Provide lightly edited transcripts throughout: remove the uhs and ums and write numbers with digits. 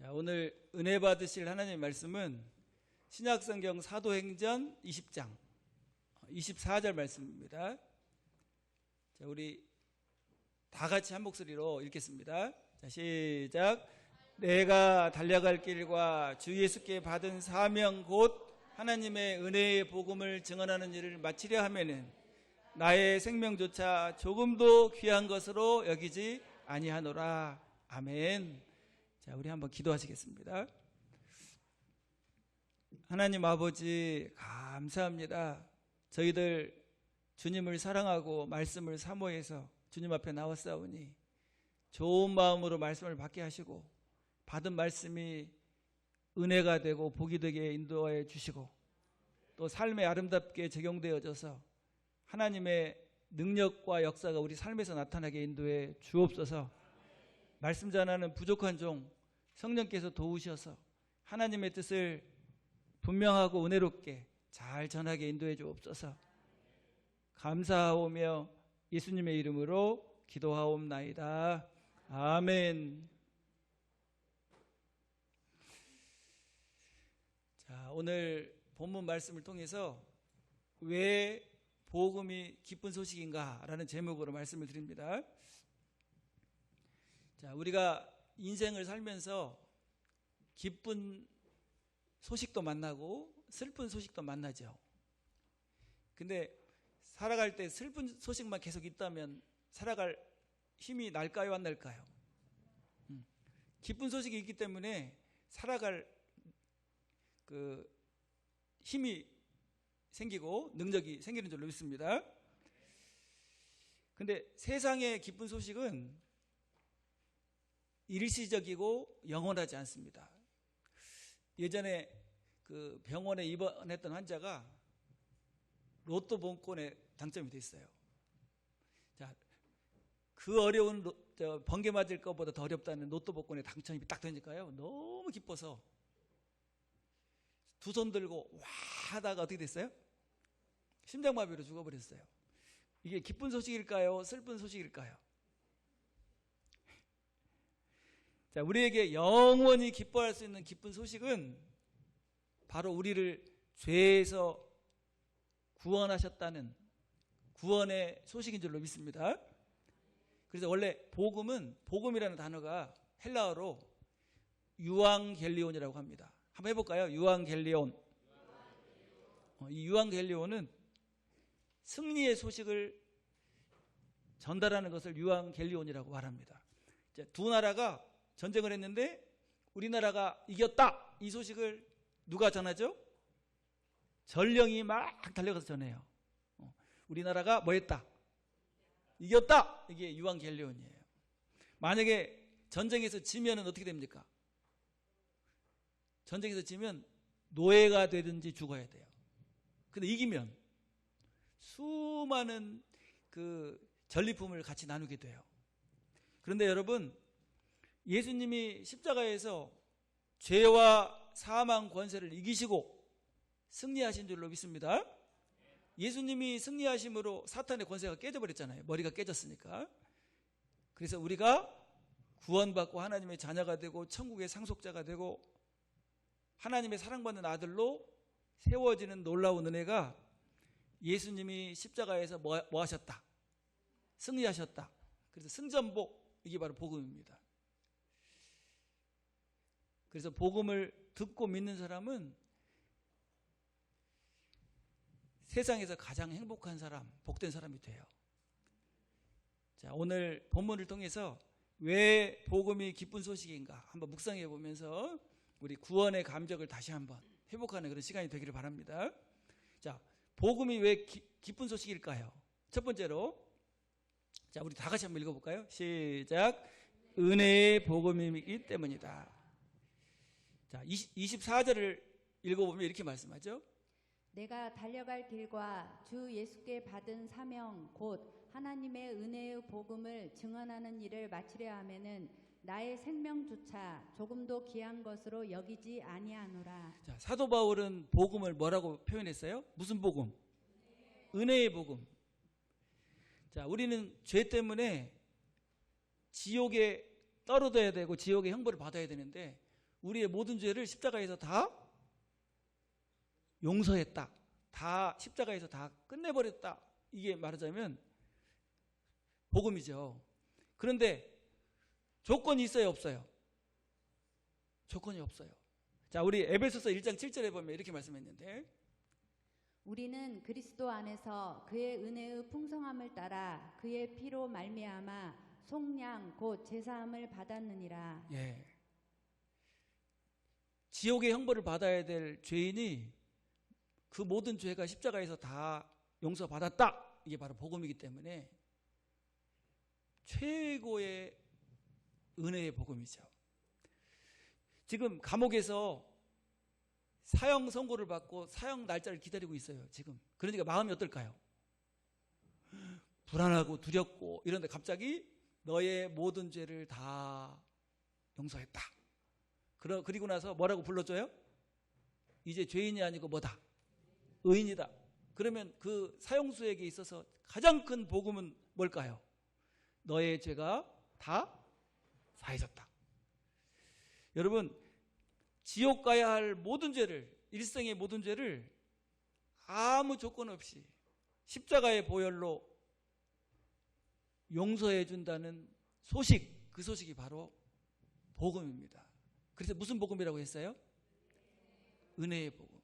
자, 오늘 은혜 받으실 하나님의 말씀은 신약성경 사도행전 20장 24절 말씀입니다. 자, 우리 다 같이 한 목소리로 읽겠습니다. 자, 시작. 내가 달려갈 길과 주 예수께 받은 사명 곧 하나님의 은혜의 복음을 증언하는 일을 마치려 하면은 나의 생명조차 조금도 귀한 것으로 여기지 아니하노라. 아멘. 자, 우리 한번 기도하시겠습니다. 하나님 아버지 감사합니다. 저희들 주님을 사랑하고 말씀을 사모해서 주님 앞에 나왔사오니 좋은 마음으로 말씀을 받게 하시고 받은 말씀이 은혜가 되고 복이 되게 인도해 주시고 또 삶에 아름답게 적용되어져서 하나님의 능력과 역사가 우리 삶에서 나타나게 인도해 주옵소서. 말씀 전하는 부족한 종 성령께서 도우셔서 하나님의 뜻을 분명하고 은혜롭게 잘 전하게 인도해 주옵소서. 감사하오며 예수님의 이름으로 기도하옵나이다. 아멘. 자, 오늘 본문 말씀을 통해서 왜 복음이 기쁜 소식인가 라는 제목으로 말씀을 드립니다. 자, 우리가 인생을 살면서 기쁜 소식도 만나고 슬픈 소식도 만나죠. 근데 살아갈 때 슬픈 소식만 계속 있다면 살아갈 힘이 날까요, 안 날까요? 기쁜 소식이 있기 때문에 살아갈 그 힘이 생기고 능력이 생기는 줄로 믿습니다. 근데 세상의 기쁜 소식은 일시적이고 영원하지 않습니다. 예전에 그 병원에 입원했던 환자가 로또 복권에 당첨이 됐어요. 자, 그 어려운 번개 맞을 것보다 더 어렵다는 로또 복권에 당첨이 딱 되니까요. 너무 기뻐서 두 손 들고 와 하다가 어떻게 됐어요? 심장마비로 죽어버렸어요. 이게 기쁜 소식일까요? 슬픈 소식일까요? 자, 우리에게 영원히 기뻐할 수 있는 기쁜 소식은 바로 우리를 죄에서 구원하셨다는 구원의 소식인 줄로 믿습니다. 그래서 원래 복음이라는 단어가 헬라어로 유앙겔리온이라고 합니다. 한번 해볼까요? 유앙겔리온. 이 유앙겔리온은 승리의 소식을 전달하는 것을 유앙겔리온이라고 말합니다. 두 나라가 전쟁을 했는데 우리나라가 이겼다, 이 소식을 누가 전하죠? 전령이 막 달려가서 전해요. 우리나라가 뭐 했다? 이겼다. 이게 유앙겔리온이에요. 만약에 전쟁에서 지면 어떻게 됩니까? 전쟁에서 지면 노예가 되든지 죽어야 돼요. 근데 이기면 수많은 그 전리품을 같이 나누게 돼요. 그런데 여러분, 예수님이 십자가에서 죄와 사망 권세를 이기시고 승리하신 줄로 믿습니다. 예수님이 승리하심으로 사탄의 권세가 깨져버렸잖아요. 머리가 깨졌으니까. 그래서 우리가 구원받고 하나님의 자녀가 되고 천국의 상속자가 되고 하나님의 사랑받는 아들로 세워지는 놀라운 은혜가 예수님이 십자가에서 뭐 하셨다? 승리하셨다. 그래서 승전복, 이게 바로 복음입니다. 그래서 복음을 듣고 믿는 사람은 세상에서 가장 행복한 사람, 복된 사람이 돼요. 자, 오늘 본문을 통해서 왜 복음이 기쁜 소식인가 한번 묵상해 보면서 우리 구원의 감격을 다시 한번 회복하는 그런 시간이 되기를 바랍니다. 자, 복음이 왜 기쁜 소식일까요? 첫 번째로, 자, 우리 다 같이 한번 읽어볼까요? 시작. 은혜의 복음이기 때문이다. 자, 24절을 읽어보면 이렇게 말씀하죠. 내가 달려갈 길과 주 예수께 받은 사명 곧 하나님의 은혜의 복음을 증언하는 일을 마치려 하면은 나의 생명조차 조금도 귀한 것으로 여기지 아니하노라. 자, 사도 바울은 복음을 뭐라고 표현했어요? 무슨 복음? 은혜의 복음. 자, 우리는 죄 때문에 지옥에 떨어져야 되고 지옥의 형벌을 받아야 되는데 우리의 모든 죄를 십자가에서 다 용서했다. 다 십자가에서 다 끝내버렸다. 이게 말하자면 복음이죠. 그런데 조건이 있어요, 없어요? 조건이 없어요. 자, 우리 에베소서 1장 7절에 보면 이렇게 말씀했는데, 우리는 그리스도 안에서 그의 은혜의 풍성함을 따라 그의 피로 말미암아 속량 곧 제사함을 받았느니라. 예. 지옥의 형벌을 받아야 될 죄인이 그 모든 죄가 십자가에서 다 용서받았다. 이게 바로 복음이기 때문에 최고의 은혜의 복음이죠. 지금 감옥에서 사형 선고를 받고 사형 날짜를 기다리고 있어요, 지금. 그러니까 마음이 어떨까요? 불안하고 두렵고 이런데 갑자기 너의 모든 죄를 다 용서했다. 그리고 나서 뭐라고 불러줘요? 이제 죄인이 아니고 뭐다? 의인이다. 그러면 그 사형수에게 있어서 가장 큰 복음은 뭘까요? 너의 죄가 다 사해졌다. 여러분, 지옥 가야 할 모든 죄를, 일생의 모든 죄를 아무 조건 없이 십자가의 보혈로 용서해 준다는 소식, 그 소식이 바로 복음입니다. 그래서 무슨 복음이라고 했어요? 은혜의 복음.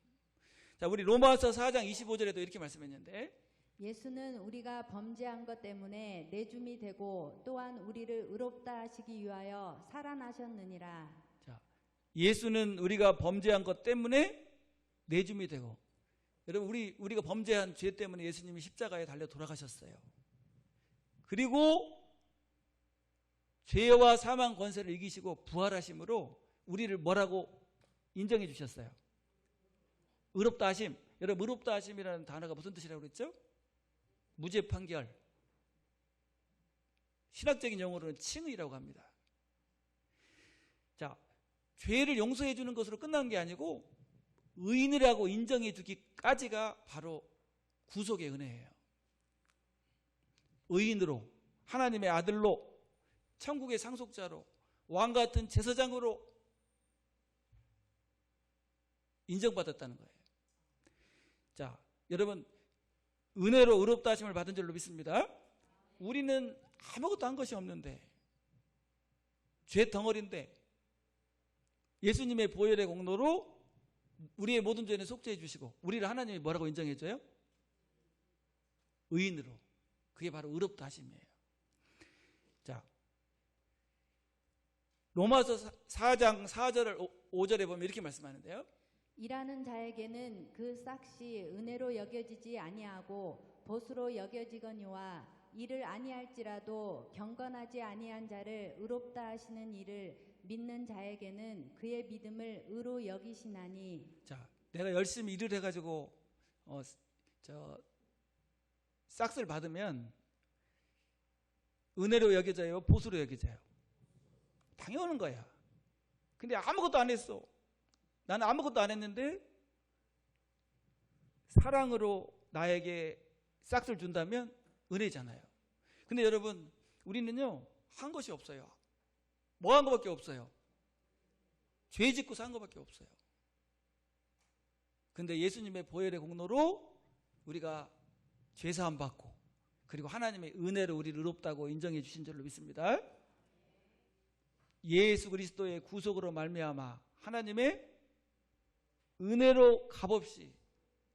자, 우리 로마서 4장 25절에도 이렇게 말씀했는데, 예수는 우리가 범죄한 것 때문에 내줌이 되고 또한 우리를 의롭다 하시기 위하여 살아나셨느니라. 자, 예수는 우리가 범죄한 것 때문에 내줌이 되고, 여러분 우리가 범죄한 죄 때문에 예수님이 십자가에 달려 돌아가셨어요. 그리고 죄와 사망 권세를 이기시고 부활하심으로 우리를 뭐라고 인정해 주셨어요? 의롭다 하심. 여러분, 의롭다 하심이라는 단어가 무슨 뜻이라고 그랬죠? 무죄 판결. 신학적인 용어로는 칭의라고 합니다. 자, 죄를 용서해 주는 것으로 끝난 게 아니고 의인이라고 인정해 주기까지가 바로 구속의 은혜예요. 의인으로, 하나님의 아들로, 천국의 상속자로, 왕 같은 제사장으로 인정받았다는 거예요. 자, 여러분, 은혜로 의롭다 하심을 받은 줄로 믿습니다. 우리는 아무것도 한 것이 없는데, 죄 덩어리인데 예수님의 보혈의 공로로 우리의 모든 죄는 속죄해 주시고 우리를 하나님이 뭐라고 인정해 줘요? 의인으로. 그게 바로 의롭다 하심이에요. 자, 로마서 4장 4절 5절에 보면 이렇게 말씀하는데요. 일하는 자에게는 그 싹시 은혜로 여겨지지 아니하고 보수로 여겨지거니와 이를 아니할지라도 경건하지 아니한 자를 의롭다 하시는 이를 믿는 자에게는 그의 믿음을 의로 여기시나니. 자, 내가 열심히 일을 해가지고 싹스를 받으면 은혜로 여겨져요, 보수로 여겨져요? 당연한 거야. 근데 아무것도 안 했어. 나는 아무것도 안 했는데 사랑으로 나에게 싹스를 준다면 은혜잖아요. 근데 여러분, 우리는요 한 것이 없어요. 뭐 한 것밖에 없어요? 죄 짓고 산 것밖에 없어요. 근데 예수님의 보혈의 공로로 우리가 죄사함 받고 그리고 하나님의 은혜로 우리를 의롭다고 인정해 주신 줄로 믿습니다. 예수 그리스도의 구속으로 말미암아 하나님의 은혜로 값없이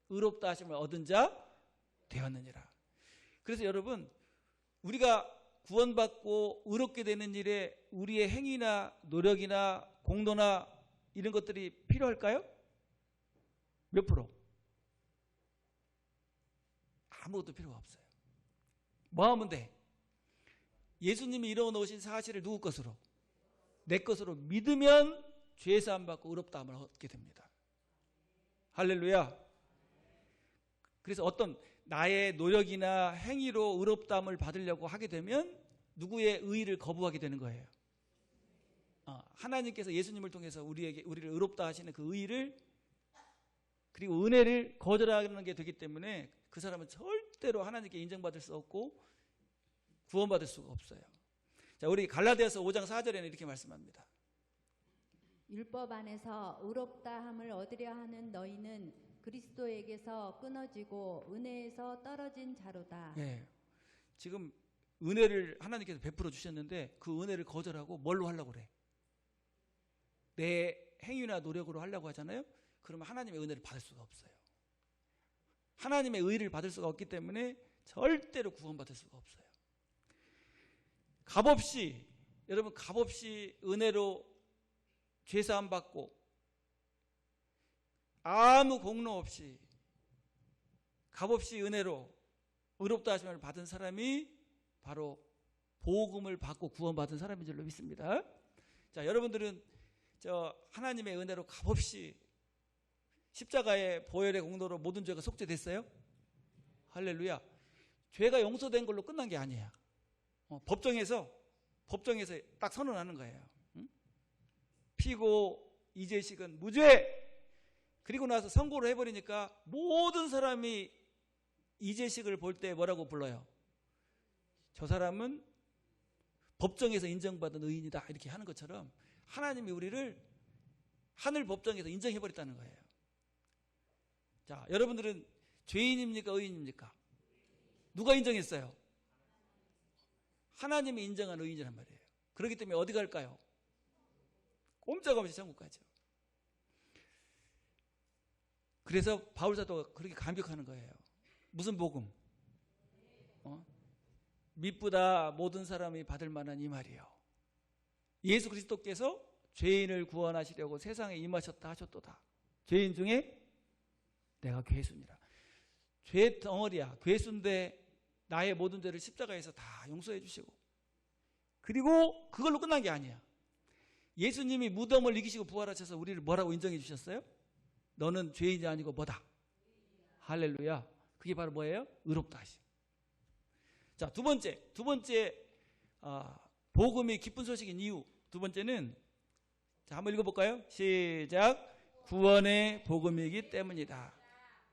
의롭다 하심을 얻은 자 되었느니라. 그래서 여러분, 우리가 구원받고 의롭게 되는 일에 우리의 행위나 노력이나 공로나 이런 것들이 필요할까요? 몇 프로? 아무것도 필요가 없어요. 뭐 하면 돼? 예수님이 이루어 놓으신 사실을 누구 것으로? 내 것으로 믿으면 죄사함 받고 의롭다함을 얻게 됩니다. 할렐루야. 그래서 어떤 나의 노력이나 행위로 의롭다함을 받으려고 하게 되면 누구의 의의를 거부하게 되는 거예요. 하나님께서 예수님을 통해서 우리를 의롭다 하시는 그 의의를 그리고 은혜를 거절하는 게 되기 때문에 그 사람은 절대로 하나님께 인정받을 수 없고 구원받을 수가 없어요. 자, 우리 갈라디아서 5장 4절에는 이렇게 말씀합니다. 율법 안에서 의롭다함을 얻으려 하는 너희는 그리스도에게서 끊어지고 은혜에서 떨어진 자로다. 예. 지금 은혜를 하나님께서 베풀어 주셨는데 그 은혜를 거절하고 뭘로 하려고 그래? 내 행위나 노력으로 하려고 하잖아요. 그러면 하나님의 은혜를 받을 수가 없어요. 하나님의 의를 받을 수가 없기 때문에 절대로 구원받을 수가 없어요. 값없이, 여러분 값없이 은혜로 죄사함 받고 아무 공로 없이 값없이 은혜로 의롭다 하심을 받은 사람이 바로 복음을 받고 구원받은 사람인 줄로 믿습니다. 자, 여러분들은 저 하나님의 은혜로 값없이 십자가의 보혈의 공로로 모든 죄가 속죄됐어요? 할렐루야. 죄가 용서된 걸로 끝난 게 아니야. 법정에서 딱 선언하는 거예요. 응? 피고 이재식은 무죄. 그리고 나서 선고를 해버리니까 모든 사람이 이재식을 볼 때 뭐라고 불러요? 저 사람은 법정에서 인정받은 의인이다 이렇게 하는 것처럼 하나님이 우리를 하늘 법정에서 인정해버렸다는 거예요. 자, 여러분들은 죄인입니까? 의인입니까? 누가 인정했어요? 하나님이 인정한 의인이란 말이에요. 그렇기 때문에 어디 갈까요? 꼼짝없이 천국 가죠. 그래서 바울사도가 그렇게 감격하는 거예요. 무슨 복음? 미쁘다 모든 사람이 받을 만한 이 말이요. 예수 그리스도께서 죄인을 구원하시려고 세상에 임하셨다 하셨도다. 죄인 중에 내가 괴수니라. 죄 덩어리야. 괴수인데 나의 모든 죄를 십자가에서 다 용서해 주시고, 그리고 그걸로 끝난 게 아니야. 예수님이 무덤을 이기시고 부활하셔서 우리를 뭐라고 인정해 주셨어요? 너는 죄인이 아니고 뭐다? 할렐루야. 그게 바로 뭐예요? 의롭다 하심. 자, 두 번째 복음이 기쁜 소식인 이유. 두 번째는, 자, 한번 읽어볼까요? 시작. 구원의 복음이기 때문이다.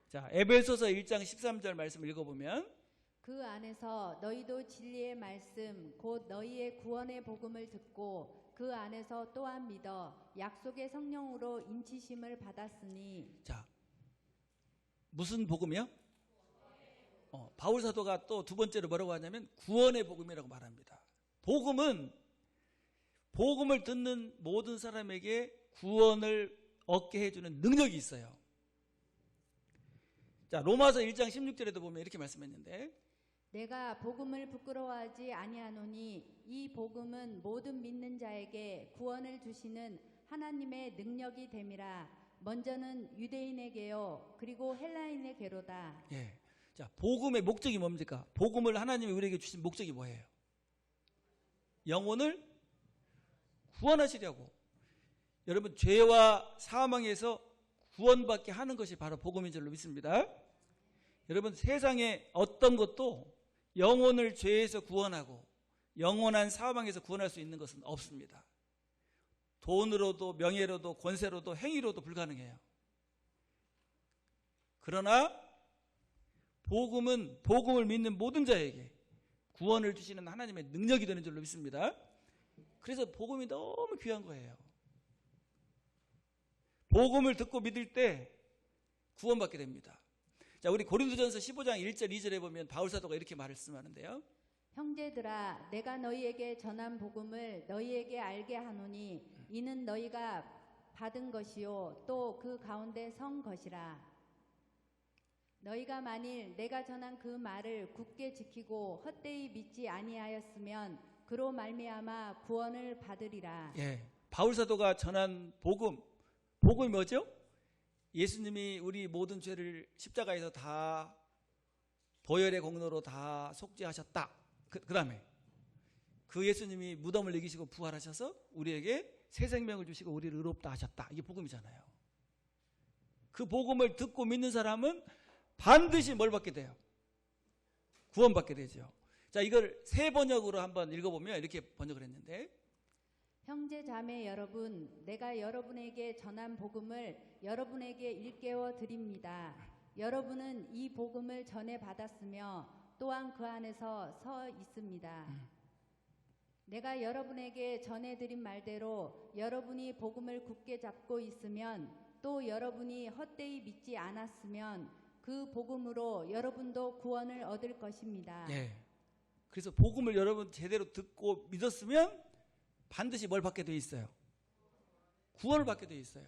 자, 에베소서 1장 13절 말씀을 읽어보면, 그 안에서 너희도 진리의 말씀 곧 너희의 구원의 복음을 듣고 그 안에서 또한 믿어 약속의 성령으로 인치심을 받았으니. 자, 무슨 복음이요? 바울 사도가 또 두 번째로 뭐라고 하냐면 구원의 복음이라고 말합니다. 복음을 듣는 모든 사람에게 구원을 얻게 해주는 능력이 있어요. 자, 로마서 1장 16절에도 보면 이렇게 말씀했는데, 내가 복음을 부끄러워하지 아니하노니 이 복음은 모든 믿는 자에게 구원을 주시는 하나님의 능력이 됨이라. 먼저는 유대인에게요 그리고 헬라인에게로다. 예. 자, 복음의 목적이 뭡니까? 복음을 하나님이 우리에게 주신 목적이 뭐예요? 영혼을 구원하시려고. 여러분, 죄와 사망에서 구원받게 하는 것이 바로 복음인 줄로 믿습니다. 여러분, 세상에 어떤 것도 영혼을 죄에서 구원하고 영원한 사망에서 구원할 수 있는 것은 없습니다. 돈으로도 명예로도 권세로도 행위로도 불가능해요. 그러나 복음은 복음을 믿는 모든 자에게 구원을 주시는 하나님의 능력이 되는 줄로 믿습니다. 그래서 복음이 너무 귀한 거예요. 복음을 듣고 믿을 때 구원받게 됩니다. 자, 우리 고린도전서 15장 1절 2절에 보면 바울 사도가 이렇게 말씀하는데요. 형제들아, 내가 너희에게 전한 복음을 너희에게 알게 하노니 이는 너희가 받은 것이요 또 그 가운데 선 것이라. 너희가 만일 내가 전한 그 말을 굳게 지키고 헛되이 믿지 아니하였으면 그로 말미암아 구원을 받으리라. 예, 바울 사도가 전한 복음이 뭐죠? 예수님이 우리 모든 죄를 십자가에서 다 보혈의 공로로 다 속죄하셨다. 그 다음에 그 예수님이 무덤을 이기시고 부활하셔서 우리에게 새 생명을 주시고 우리를 의롭다 하셨다. 이게 복음이잖아요. 그 복음을 듣고 믿는 사람은 반드시 뭘 받게 돼요? 구원받게 되죠. 자, 이걸 새 번역으로 한번 읽어보면 이렇게 번역을 했는데, 형제 자매 여러분, 내가 여러분에게 전한 복음을 여러분에게 일깨워 드립니다. 여러분은 이 복음을 전해 받았으며 또한 그 안에서 서 있습니다. 내가 여러분에게 전해드린 말대로 여러분이 복음을 굳게 잡고 있으면, 또 여러분이 헛되이 믿지 않았으면 그 복음으로 여러분도 구원을 얻을 것입니다. 예. 그래서 복음을 여러분 제대로 듣고 믿었으면 반드시 뭘 받게 돼 있어요? 구원을 받게 돼 있어요.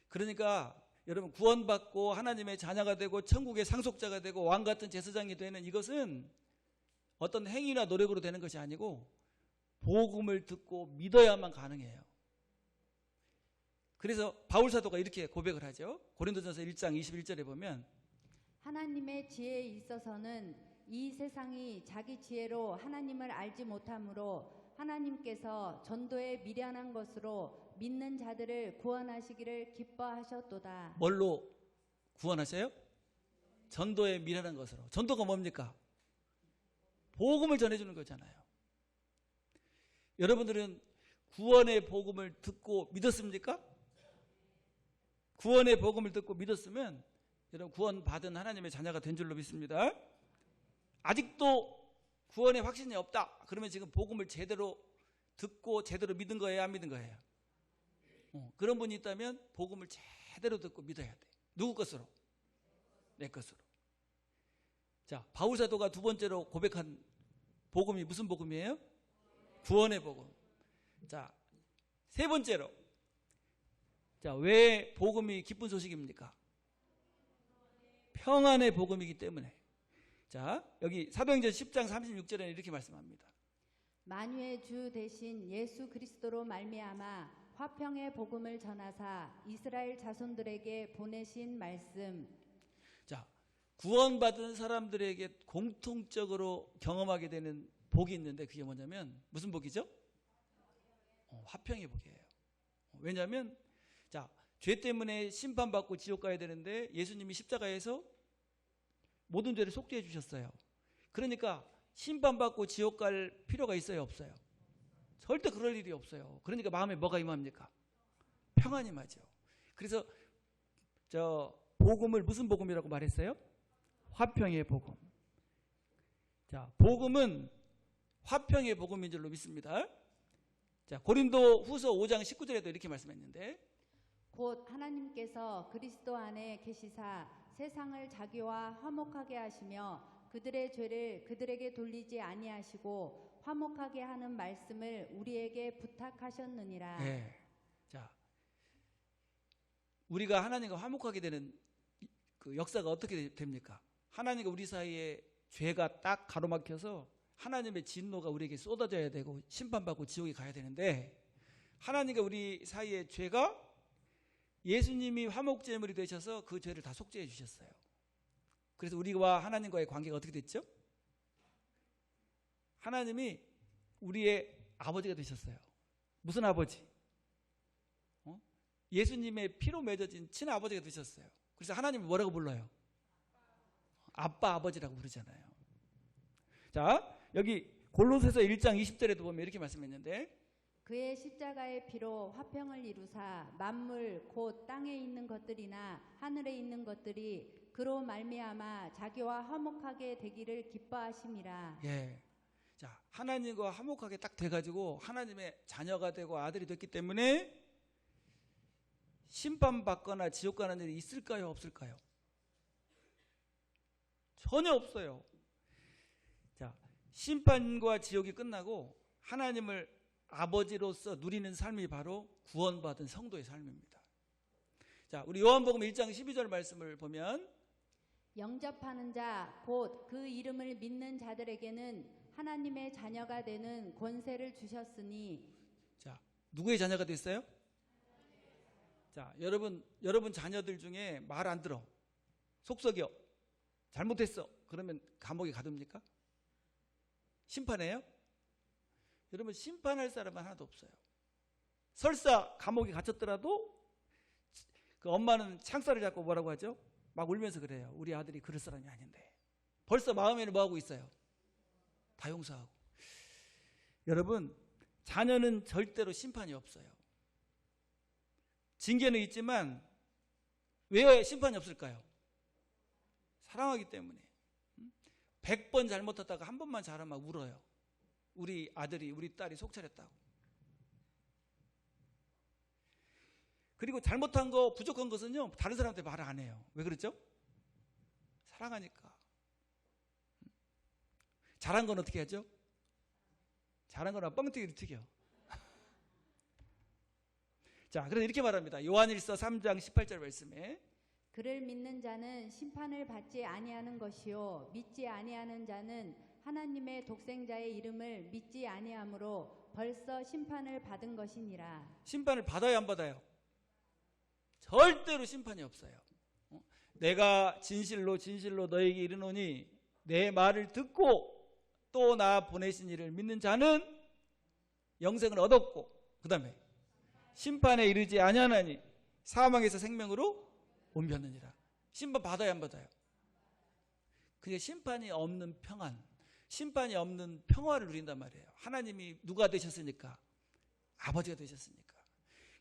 그러니까 여러분 구원받고 하나님의 자녀가 되고 천국의 상속자가 되고 왕 같은 제사장이 되는 이것은 어떤 행위나 노력으로 되는 것이 아니고 복음을 듣고 믿어야만 가능해요. 그래서 바울 사도가 이렇게 고백을 하죠. 고린도전서 1장 21절에 보면 하나님의 지혜에 있어서는 이 세상이 자기 지혜로 하나님을 알지 못하므로 하나님께서 전도에 미련한 것으로 믿는 자들을 구원하시기를 기뻐하셨도다. 뭘로 구원하셔요? 전도에 미련한 것으로. 전도가 뭡니까? 복음을 전해주는 거잖아요. 여러분들은 구원의 복음을 듣고 믿었습니까? 구원의 복음을 듣고 믿었으면 여러분 구원받은 하나님의 자녀가 된 줄로 믿습니다. 아직도 구원의 확신이 없다. 그러면 지금 복음을 제대로 듣고 제대로 믿은 거예요? 안 믿은 거예요? 그런 분이 있다면 복음을 제대로 듣고 믿어야 돼. 누구 것으로? 내 것으로. 자, 바울 사도가 두 번째로 고백한 복음이 무슨 복음이에요? 구원의 복음. 자, 세 번째로. 자, 왜 복음이 기쁜 소식입니까? 평안의 복음이기 때문에. 자, 여기 사도행전 10장 36절에는 이렇게 말씀합니다. 만유의 주 대신 예수 그리스도로 말미암아 화평의 복음을 전하사 이스라엘 자손들에게 보내신 말씀. 자, 구원받은 사람들에게 공통적으로 경험하게 되는 복이 있는데 그게 뭐냐면 무슨 복이죠? 화평의 복이에요. 왜냐하면 자, 죄 때문에 심판받고 지옥 가야 되는데 예수님이 십자가에서 모든 죄를 속죄해 주셨어요. 그러니까 심판받고 지옥 갈 필요가 있어요, 없어요? 절대 그럴 일이 없어요. 그러니까 마음에 뭐가 임합니까? 평안이 임하죠. 그래서 저 복음을 무슨 복음이라고 말했어요? 화평의 복음. 자, 복음은 화평의 복음인 줄로 믿습니다. 자, 고린도 후서 5장 19절에도 이렇게 말씀했는데 곧 하나님께서 그리스도 안에 계시사 세상을 자기와 화목하게 하시며 그들의 죄를 그들에게 돌리지 아니하시고 화목하게 하는 말씀을 우리에게 부탁하셨느니라. 네. 자, 우리가 하나님과 화목하게 되는 그 역사가 어떻게 됩니까? 하나님과 우리 사이에 죄가 딱 가로막혀서 하나님의 진노가 우리에게 쏟아져야 되고 심판받고 지옥에 가야 되는데 하나님과 우리 사이의 죄가 예수님이 화목제물이 되셔서 그 죄를 다 속죄해 주셨어요. 그래서 우리와 하나님과의 관계가 어떻게 됐죠? 하나님이 우리의 아버지가 되셨어요. 무슨 아버지? 예수님의 피로 맺어진 친아버지가 되셨어요. 그래서 하나님이 뭐라고 불러요? 아빠 아버지라고 부르잖아요. 자, 여기 골로새서 1장 20절에도 보면 이렇게 말씀했는데 그의 십자가의 피로 화평을 이루사 만물 곧 땅에 있는 것들이나 하늘에 있는 것들이 그로 말미암아 자기와 화목하게 되기를 기뻐하심이라. 예. 자, 하나님과 화목하게 딱 돼가지고 하나님의 자녀가 되고 아들이 됐기 때문에 심판받거나 지옥 가는 일이 있을까요? 없을까요? 전혀 없어요. 자, 심판과 지옥이 끝나고 하나님을 아버지로서 누리는 삶이 바로 구원받은 성도의 삶입니다. 자, 우리 요한복음 1장 12절 말씀을 보면 영접하는 자 곧 그 이름을 믿는 자들에게는 하나님의 자녀가 되는 권세를 주셨으니. 자, 누구의 자녀가 됐어요? 자, 여러분 자녀들 중에 말 안 들어, 속썩여, 잘못했어, 그러면 감옥에 가둡니까? 심판해요? 여러분 심판할 사람은 하나도 없어요. 설사 감옥에 갇혔더라도 그 엄마는 창살을 잡고 뭐라고 하죠? 막 울면서 그래요. 우리 아들이 그럴 사람이 아닌데. 벌써 마음에는 뭐하고 있어요? 다 용서하고. 여러분 자녀는 절대로 심판이 없어요. 징계는 있지만 왜 심판이 없을까요? 사랑하기 때문에. 100번 잘못했다가 한 번만 잘하면 막 울어요. 우리 아들이 우리 딸이 속 차렸다고. 그리고 잘못한 거 부족한 것은요 다른 사람한테 말을 안 해요. 왜 그렇죠? 사랑하니까. 잘한 건 어떻게 하죠? 잘한 거나 뻥튀기를 튀겨. 자, 그래서 이렇게 말합니다. 요한일서 3장 18절 말씀에 그를 믿는 자는 심판을 받지 아니하는 것이요 믿지 아니하는 자는 하나님의 독생자의 이름을 믿지 아니하므로 벌써 심판을 받은 것이니라. 심판을 받아야 안 받아요? 절대로 심판이 없어요. 내가 진실로 너에게 이르노니 내 말을 듣고 또 나 보내신 이를 믿는 자는 영생을 얻었고 그 다음에 심판에 이르지 아니하나니 사망에서 생명으로 옮겼느니라. 심판 받아야 안 받아요? 그게 심판이 없는 평안, 심판이 없는 평화를 누린단 말이에요. 하나님이 누가 되셨으니까? 아버지가 되셨으니까.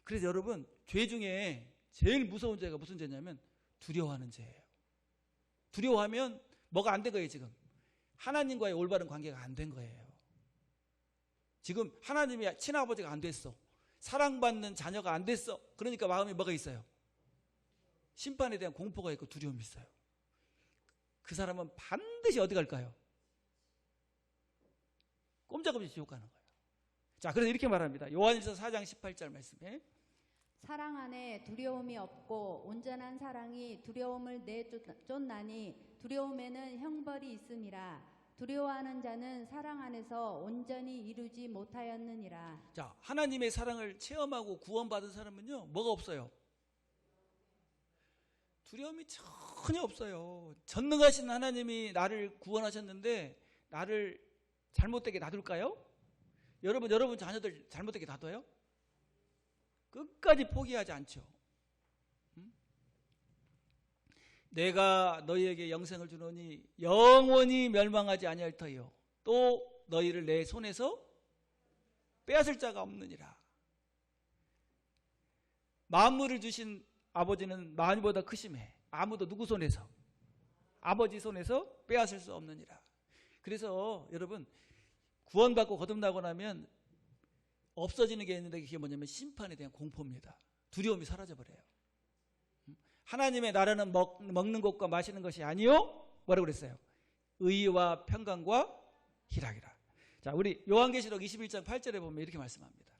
그래서 여러분 죄 중에 제일 무서운 죄가 무슨 죄냐면 두려워하는 죄예요. 두려워하면 뭐가 안 된 거예요. 지금 하나님과의 올바른 관계가 안 된 거예요. 지금 하나님이 친아버지가 안 됐어. 사랑받는 자녀가 안 됐어. 그러니까 마음에 뭐가 있어요? 심판에 대한 공포가 있고 두려움이 있어요. 그 사람은 반드시 어디 갈까요? 꼼짝없이 지옥 가는 거예요. 자, 그래서 이렇게 말합니다. 요한일서 4장 18절 말씀에 사랑 안에 두려움이 없고 온전한 사랑이 두려움을 내쫓나니 두려움에는 형벌이 있음이라. 두려워하는 자는 사랑 안에서 온전히 이루지 못하였느니라. 자, 하나님의 사랑을 체험하고 구원받은 사람은요 뭐가 없어요? 두려움이 전혀 없어요. 전능하신 하나님이 나를 구원하셨는데 나를 잘못되게 놔둘까요? 여러분 자녀들 잘못되게 놔둬요? 끝까지 포기하지 않죠. 내가 너희에게 영생을 주노니 영원히 멸망하지 아니할 터이요 또 너희를 내 손에서 빼앗을 자가 없느니라. 만물을 주신 아버지는 만유보다 크심해. 아무도 누구 손에서? 아버지 손에서 빼앗을 수 없느니라. 그래서 여러분 구원받고 거듭나고 나면 없어지는 게 있는데 그게 뭐냐면 심판에 대한 공포입니다. 두려움이 사라져버려요. 하나님의 나라는 먹는 것과 마시는 것이 아니요 뭐라고 그랬어요? 의와 평강과 희락이라. 자, 우리 요한계시록 21장 8절에 보면 이렇게 말씀합니다.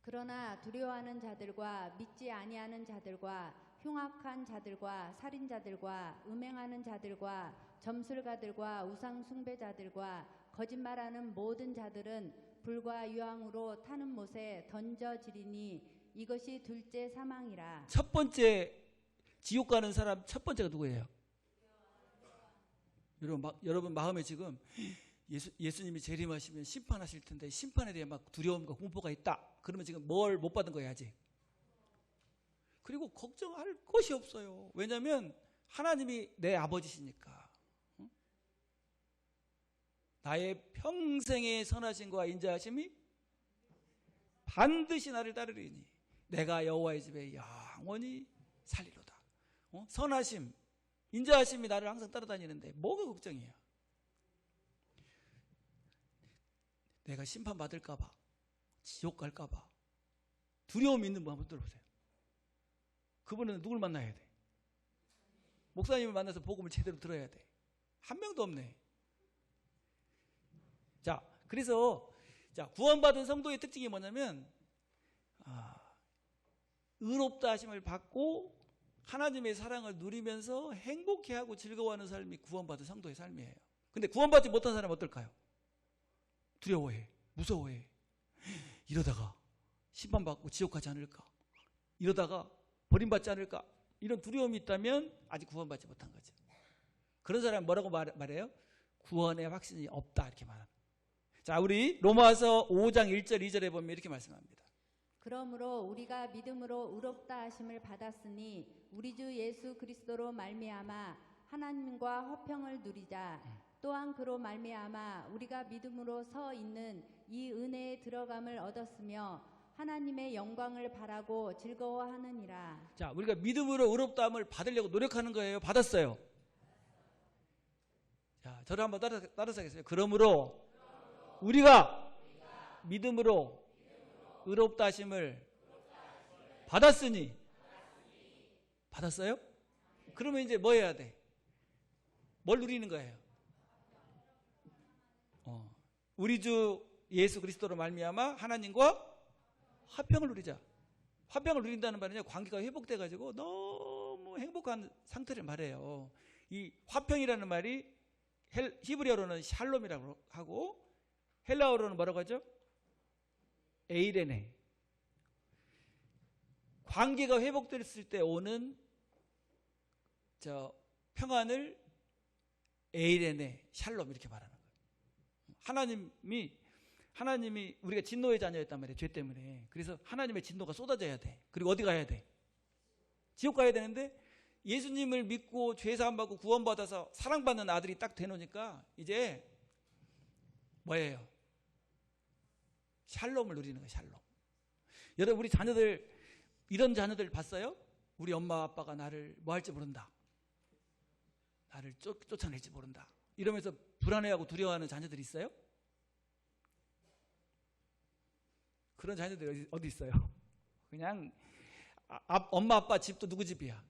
그러나 두려워하는 자들과 믿지 아니하는 자들과 흉악한 자들과 살인자들과 음행하는 자들과 점술가들과 우상 숭배자들과 거짓말하는 모든 자들은 불과 유황으로 타는 못에 던져지리니 이것이 둘째 사망이라. 첫 번째 지옥 가는 사람 첫 번째가 누구예요? 여러분 마음에 지금 예수님이 재림하시면 심판하실 텐데 심판에 대해 막 두려움과 공포가 있다. 그러면 지금 뭘 못 받은 거예요 아직? 그리고 걱정할 것이 없어요. 왜냐하면 하나님이 내 아버지시니까. 나의 평생의 선하심과 인자하심이 반드시 나를 따르리니 내가 여호와의 집에 영원히 살리로다. 선하심, 인자하심이 나를 항상 따라다니는데 뭐가 걱정이야? 내가 심판받을까 봐, 지옥 갈까 봐 두려움이 있는 분 한번 들어보세요. 그분은 누굴 만나야 돼? 목사님을 만나서 복음을 제대로 들어야 돼. 한 명도 없네. 자, 그래서 구원받은 성도의 특징이 뭐냐면 의롭다 하심을 받고 하나님의 사랑을 누리면서 행복해하고 즐거워하는 삶이 구원받은 성도의 삶이에요. 근데 구원받지 못한 사람은 어떨까요? 두려워해, 무서워해. 이러다가 심판받고 지옥 가지 않을까? 이러다가 버림받지 않을까? 이런 두려움이 있다면 아직 구원받지 못한 거죠. 그런 사람은 뭐라고 말해요? 구원의 확신이 없다 이렇게 말합니다. 자, 우리 로마서 5장 1절 2절에 보면 이렇게 말씀합니다. 그러므로 우리가 믿음으로 의롭다 하심을 받았으니 우리 주 예수 그리스도로 말미암아 하나님과 화평을 누리자. 또한 그로 말미암아 우리가 믿음으로 서 있는 이 은혜에 들어감을 얻었으며 하나님의 영광을 바라고 즐거워하느니라. 자, 우리가 믿음으로 의롭다함을 받으려고 노력하는 거예요? 받았어요? 자, 저를 한번 따라서 하겠습니다. 그러므로 우리가 믿음으로 의롭다 하심을 받았으니. 받았어요? 그러면 이제 뭐 해야 돼? 뭘 누리는 거예요? 우리 주 예수 그리스도로 말미암아 하나님과 화평을 누리자. 화평을 누린다는 말은요, 관계가 회복돼 가지고 너무 행복한 상태를 말해요. 이 화평이라는 말이 히브리어로는 샬롬이라고 하고 헬라어로는 뭐라고 하죠? 에이레네. 관계가 회복됐을 때 오는 평안을 에이레네, 샬롬 이렇게 말하는 거예요. 하나님이 우리가 진노의 자녀였단 말이에요. 죄 때문에. 그래서 하나님의 진노가 쏟아져야 돼. 그리고 어디 가야 돼? 지옥 가야 되는데 예수님을 믿고 죄사함 받고 구원받아서 사랑받는 아들이 딱 되놓으니까 이제 뭐예요? 샬롬을 누리는 거예요. 샬롬. 여러분, 우리 자녀들, 이런 자녀들 봤어요? 우리 엄마 아빠가 나를 뭐 할지 모른다, 나를 쫓아낼지 모른다 이러면서 불안해하고 두려워하는 자녀들이 있어요? 그런 자녀들이 어디 있어요? 그냥 엄마 아빠 집도 누구 집이야?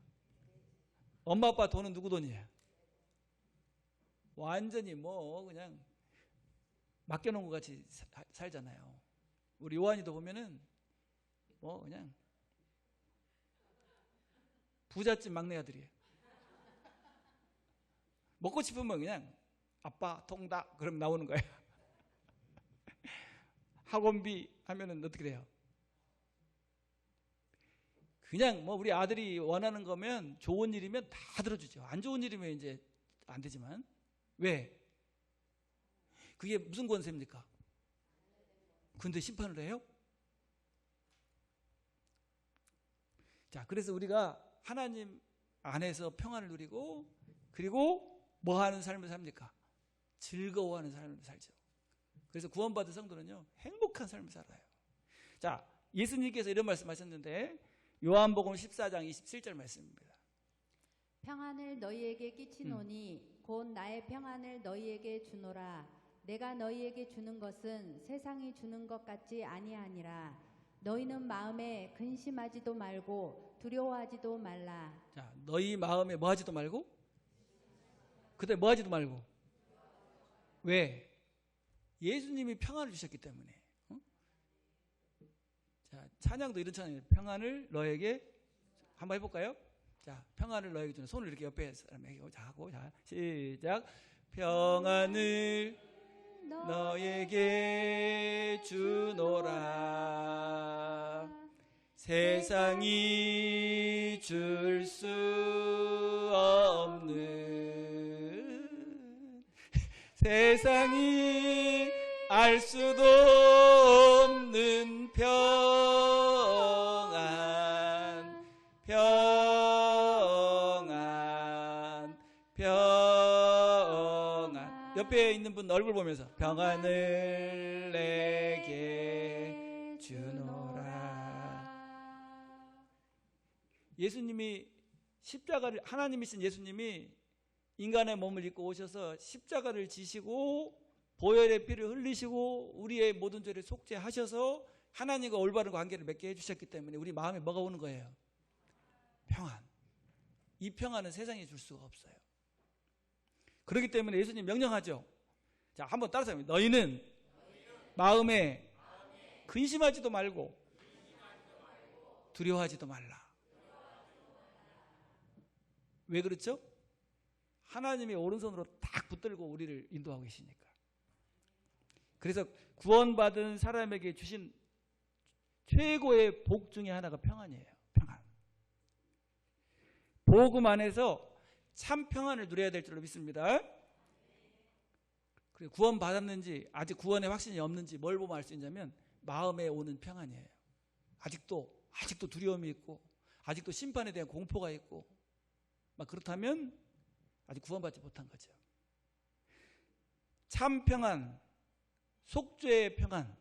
엄마 아빠 돈은 누구 돈이야? 완전히 뭐 그냥 맡겨놓은 것 같이 살잖아요. 우리 요한이도 보면은 뭐 그냥 부잣집 막내 아들이에요. 먹고 싶으면 그냥 아빠 통닭 그럼 나오는 거예요. 학원비 하면은 어떻게 돼요? 그냥 뭐 우리 아들이 원하는 거면 좋은 일이면 다 들어주죠. 안 좋은 일이면 이제 안 되지만. 왜? 그게 무슨 권세입니까? 근데 심판을 해요? 자, 그래서 우리가 하나님 안에서 평안을 누리고, 그리고 뭐 하는 삶을 삽니까? 즐거워하는 삶을 살죠. 그래서 구원받은 성도는요, 행복한 삶을 살아요. 자, 예수님께서 이런 말씀하셨는데 요한복음 14장 27절 말씀입니다. 평안을 너희에게 끼치노니 곧 나의 평안을 너희에게 주노라. 내가 너희에게 주는 것은 세상이 주는 것 같지 아니하니라. 너희는 마음에 근심하지도 말고 두려워하지도 말라. 자, 너희 마음에 뭐 하지도 말고? 그때 뭐 하지도 말고? 왜? 예수님이 평안을 주셨기 때문에. 자, 찬양도 이런 찬양이에요. 평안을 너에게 한번 해볼까요? 자, 평안을 너에게 주는, 손을 이렇게 옆에 사람에게 하고, 자, 시작. 평안을 너에게 주노라. 세상이 줄 수 없는, 세상이 알 수도 없는 평안, 평안, 평안. 옆에 있는 분 얼굴 보면서 평안을 내게 주노라. 예수님이 십자가를, 하나님이신 예수님이 인간의 몸을 입고 오셔서 십자가를 지시고 보혈의 피를 흘리시고 우리의 모든 죄를 속죄하셔서 하나님과 올바른 관계를 맺게 해주셨기 때문에 우리 마음에 뭐가 오는 거예요? 평안. 이 평안은 세상에 줄 수가 없어요. 그렇기 때문에 예수님 명령하죠. 자, 한번 따라서 너희는 마음에 근심하지도 말고 두려워하지도 말라. 왜 그렇죠? 하나님이 오른손으로 딱 붙들고 우리를 인도하고 계시니까. 그래서 구원받은 사람에게 주신 최고의 복 중에 하나가 평안이에요. 평안. 복음 안에서 참 평안을 누려야 될 줄로 믿습니다. 그리고 구원받았는지 아직 구원의 확신이 없는지 뭘 보면 알 수 있냐면 마음에 오는 평안이에요. 아직도 두려움이 있고 아직도 심판에 대한 공포가 있고 막 그렇다면 아직 구원받지 못한 거죠. 참 평안, 속죄의 평안,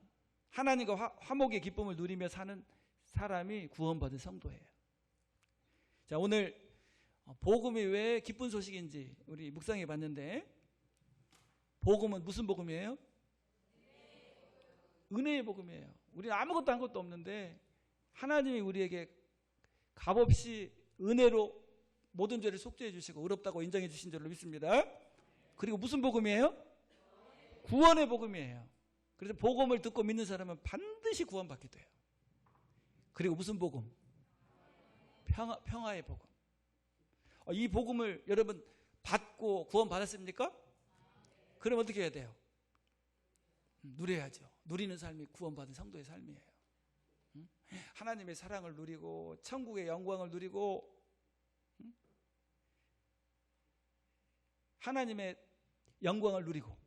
하나님과 화목의 기쁨을 누리며 사는 사람이 구원받은 성도예요. 자, 오늘 복음이 왜 기쁜 소식인지 우리 묵상해 봤는데, 복음은 무슨 복음이에요? 은혜의 복음이에요. 우리는 아무것도 한 것도 없는데 하나님이 우리에게 값없이 은혜로 모든 죄를 속죄해 주시고 의롭다고 인정해 주신 줄로 믿습니다. 그리고 무슨 복음이에요? 구원의 복음이에요. 그래서 복음을 듣고 믿는 사람은 반드시 구원받게 돼요. 그리고 무슨 복음? 평화의 복음. 이 복음을 여러분 받고 구원받았습니까? 그럼 어떻게 해야 돼요? 누려야죠. 누리는 삶이 구원받은 성도의 삶이에요. 하나님의 사랑을 누리고 천국의 영광을 누리고 하나님의 영광을 누리고,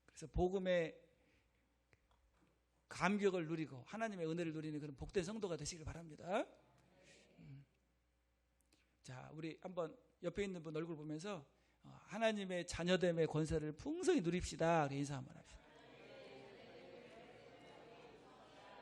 그래서 복음의 감격을 누리고 하나님의 은혜를 누리는 그런 복된 성도가 되시길 바랍니다. 자, 우리 한번 옆에 있는 분 얼굴 보면서 하나님의 자녀됨의 권세를 풍성히 누립시다. 인사 한번 합시다.